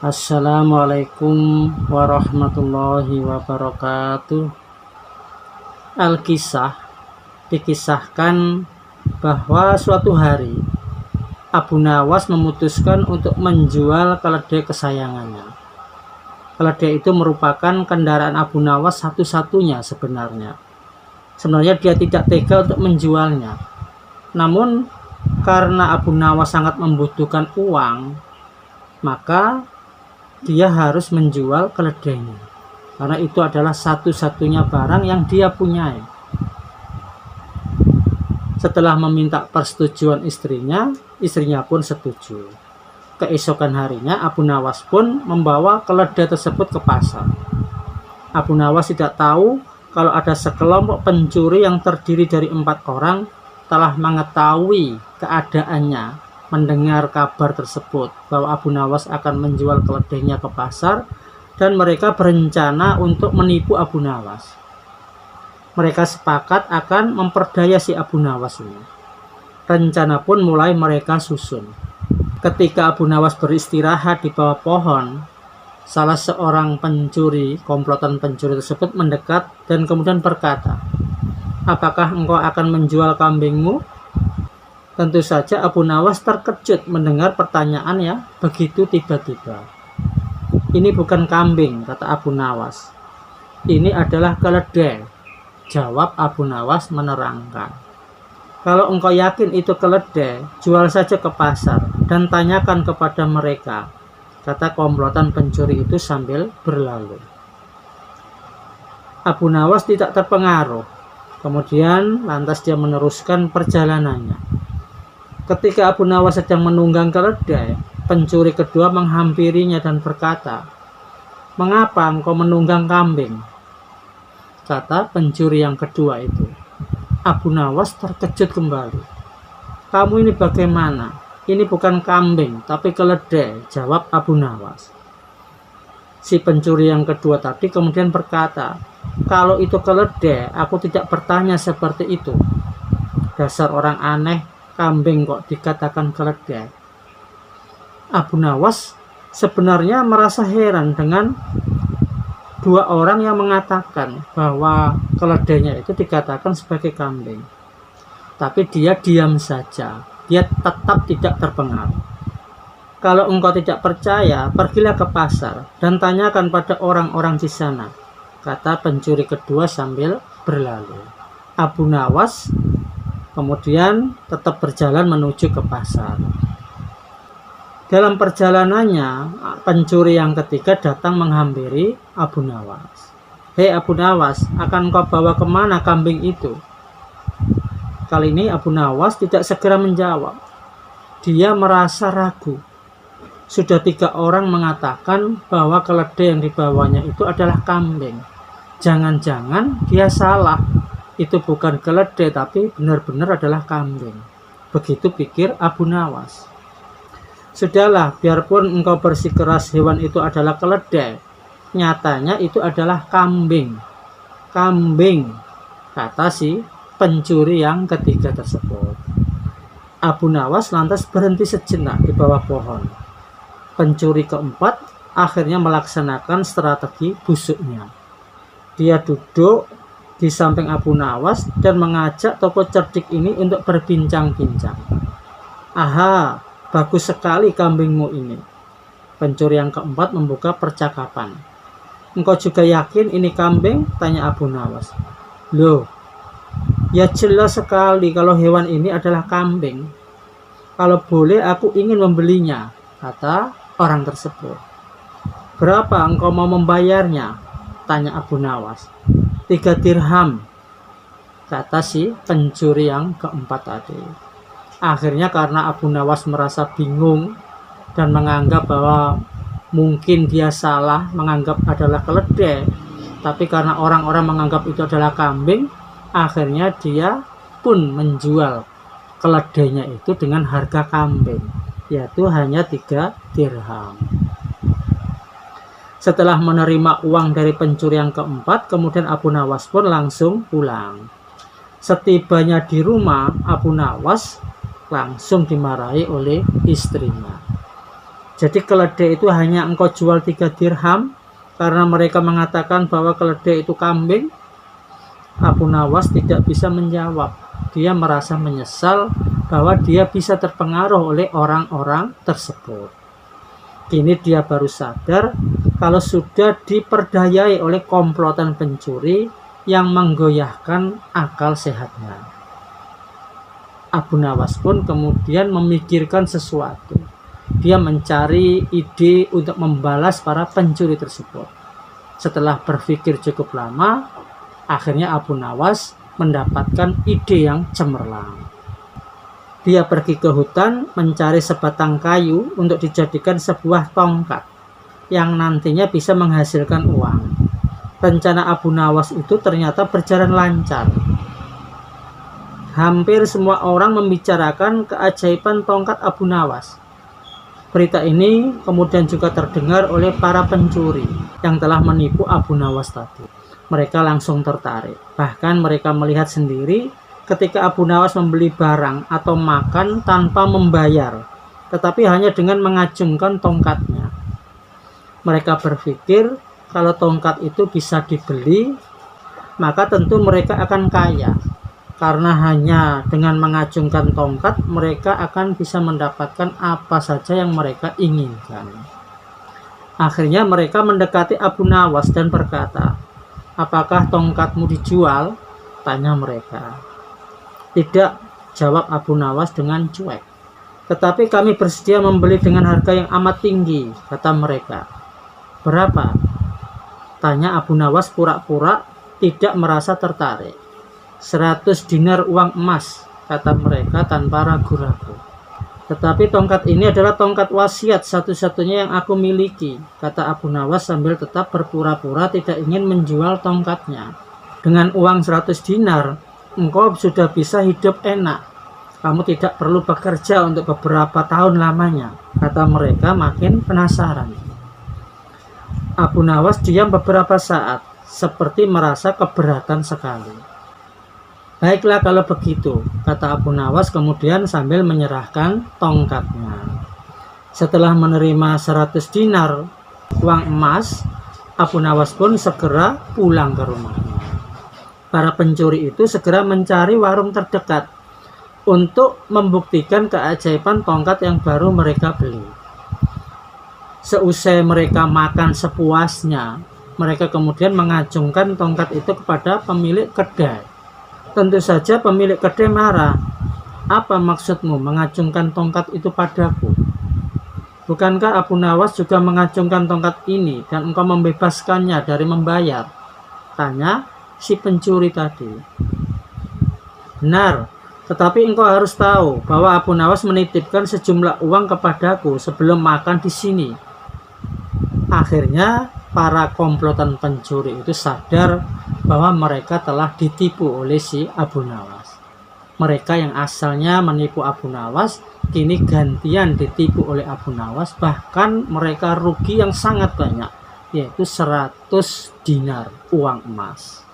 Assalamualaikum warahmatullahi wabarakatuh. Al-Kisah dikisahkan bahwa suatu hari Abu Nawas memutuskan untuk menjual keledai kesayangannya. Keledai itu merupakan kendaraan Abu Nawas satu-satunya sebenarnya. Sebenarnya dia tidak tega untuk menjualnya. Namun karena Abu Nawas sangat membutuhkan uang, maka dia harus menjual keledainya, karena itu adalah satu-satunya barang yang dia punyai. Setelah meminta persetujuan istrinya pun setuju. Keesokan harinya Abu Nawas pun membawa keledai tersebut ke pasar. Abu Nawas tidak tahu kalau ada sekelompok pencuri yang terdiri dari 4 orang telah mengetahui keadaannya, mendengar kabar tersebut bahwa Abu Nawas akan menjual keledainya ke pasar, dan mereka berencana untuk menipu Abu Nawas. Mereka sepakat akan memperdaya si Abu Nawas ini. Rencana pun mulai mereka susun. Ketika Abu Nawas beristirahat di bawah pohon, salah seorang komplotan pencuri tersebut mendekat dan kemudian berkata, "Apakah engkau akan menjual kambingmu?" Tentu saja Abu Nawas terkejut mendengar pertanyaan yang begitu tiba-tiba. "Ini bukan kambing," kata Abu Nawas. "Ini adalah keledai," jawab Abu Nawas menerangkan. "Kalau engkau yakin itu keledai, jual saja ke pasar dan tanyakan kepada mereka," kata komplotan pencuri itu sambil berlalu. Abu Nawas tidak terpengaruh. Kemudian lantas dia meneruskan perjalanannya. Ketika Abu Nawas sedang menunggang keledai, pencuri kedua menghampirinya dan berkata, "Mengapa engkau menunggang kambing?" Kata pencuri yang kedua itu. Abu Nawas terkejut kembali. "Kamu ini bagaimana? Ini bukan kambing, tapi keledai," jawab Abu Nawas. Si pencuri yang kedua tadi kemudian berkata, "Kalau itu keledai, aku tidak bertanya seperti itu. Dasar orang aneh, kambing kok dikatakan keledai." Abu Nawas sebenarnya merasa heran dengan 2 orang yang mengatakan bahwa keledainya itu dikatakan sebagai kambing. Tapi dia diam saja, dia tetap tidak terpengaruh. "Kalau engkau tidak percaya, pergilah ke pasar dan tanyakan pada orang-orang di sana," kata pencuri kedua sambil berlalu. Abu Nawas kemudian tetap berjalan menuju ke pasar. Dalam perjalanannya, pencuri yang ketiga datang menghampiri Abu Nawas. "Hei Abu Nawas, akan kau bawa kemana kambing itu?" Kali ini Abu Nawas tidak segera menjawab. Dia merasa ragu. Sudah 3 orang mengatakan bahwa keledai yang dibawanya itu adalah kambing. Jangan-jangan dia salah. Itu bukan keledai tapi benar-benar adalah kambing. Begitu pikir Abu Nawas. "Sudahlah, biarpun engkau bersikeras hewan itu adalah keledai, nyatanya itu adalah kambing." "Kambing," kata si pencuri yang ketiga tersebut. Abu Nawas lantas berhenti sejenak di bawah pohon. Pencuri keempat akhirnya melaksanakan strategi busuknya. Dia duduk di samping Abu Nawas dan mengajak tokoh cerdik ini untuk berbincang-bincang. "Aha, bagus sekali kambingmu ini." Pencuri yang keempat membuka percakapan. "Engkau juga yakin ini kambing?" tanya Abu Nawas. "Loh, ya jelas sekali kalau hewan ini adalah kambing. Kalau boleh aku ingin membelinya," kata orang tersebut. "Berapa engkau mau membayarnya?" tanya Abu Nawas. 3 dirham, kata si pencuri yang keempat tadi. Akhirnya karena Abu Nawas merasa bingung dan menganggap bahwa mungkin dia salah menganggap adalah keledai, tapi karena orang-orang menganggap itu adalah kambing, akhirnya dia pun menjual keledainya itu dengan harga kambing, yaitu hanya 3 dirham. Setelah menerima uang dari pencuri yang keempat, kemudian Abu Nawas pun langsung pulang. Setibanya di rumah, Abu Nawas langsung dimarahi oleh istrinya. Jadi keledai itu hanya engkau jual 3 dirham karena mereka mengatakan bahwa keledai itu kambing. Abu Nawas tidak bisa menjawab. Dia merasa menyesal bahwa dia bisa terpengaruh oleh orang-orang tersebut. Kini dia baru sadar kalau sudah diperdayai oleh komplotan pencuri yang menggoyahkan akal sehatnya. Abu Nawas pun kemudian memikirkan sesuatu. Dia mencari ide untuk membalas para pencuri tersebut. Setelah berpikir cukup lama, akhirnya Abu Nawas mendapatkan ide yang cemerlang. Dia pergi ke hutan mencari sebatang kayu untuk dijadikan sebuah tongkat yang nantinya bisa menghasilkan uang. Rencana Abu Nawas itu ternyata berjalan lancar. Hampir semua orang membicarakan keajaiban tongkat Abu Nawas. Berita ini kemudian juga terdengar oleh para pencuri yang telah menipu Abu Nawas tadi. Mereka langsung tertarik. Bahkan mereka melihat sendiri ketika Abu Nawas membeli barang atau makan tanpa membayar, tetapi hanya dengan mengacungkan tongkatnya. Mereka berpikir kalau tongkat itu bisa dibeli, maka tentu mereka akan kaya. Karena hanya dengan mengacungkan tongkat, mereka akan bisa mendapatkan apa saja yang mereka inginkan. Akhirnya mereka mendekati Abu Nawas dan berkata, "Apakah tongkatmu dijual?" tanya mereka. "Tidak," jawab Abu Nawas dengan cuek. "Tetapi kami bersedia membeli dengan harga yang amat tinggi," kata mereka. "Berapa?" tanya Abu Nawas pura-pura tidak merasa tertarik. 100 dinar uang emas, kata mereka tanpa ragu-ragu. "Tetapi tongkat ini adalah tongkat wasiat satu-satunya yang aku miliki," kata Abu Nawas sambil tetap berpura-pura tidak ingin menjual tongkatnya. "Dengan uang 100 dinar, engkau sudah bisa hidup enak. Kamu tidak perlu bekerja untuk beberapa tahun lamanya," kata mereka makin penasaran. Abu Nawas diam beberapa saat, seperti merasa keberatan sekali. "Baiklah kalau begitu," kata Abu Nawas kemudian sambil menyerahkan tongkatnya. Setelah menerima 100 dinar uang emas, Abu Nawas pun segera pulang ke rumahnya. Para pencuri itu segera mencari warung terdekat untuk membuktikan keajaiban tongkat yang baru mereka beli. Seusai mereka makan sepuasnya, mereka kemudian mengacungkan tongkat itu kepada pemilik kedai. Tentu saja pemilik kedai marah. "Apa maksudmu mengacungkan tongkat itu padaku? Bukankah Abu Nawas juga mengacungkan tongkat ini dan engkau membebaskannya dari membayar?" tanya si pencuri tadi. "Benar, tetapi engkau harus tahu bahwa Abu Nawas menitipkan sejumlah uang kepadaku sebelum makan di sini." Akhirnya para komplotan pencuri itu sadar bahwa mereka telah ditipu oleh si Abu Nawas. Mereka yang asalnya menipu Abu Nawas kini gantian ditipu oleh Abu Nawas, bahkan mereka rugi yang sangat banyak, yaitu 100 dinar uang emas.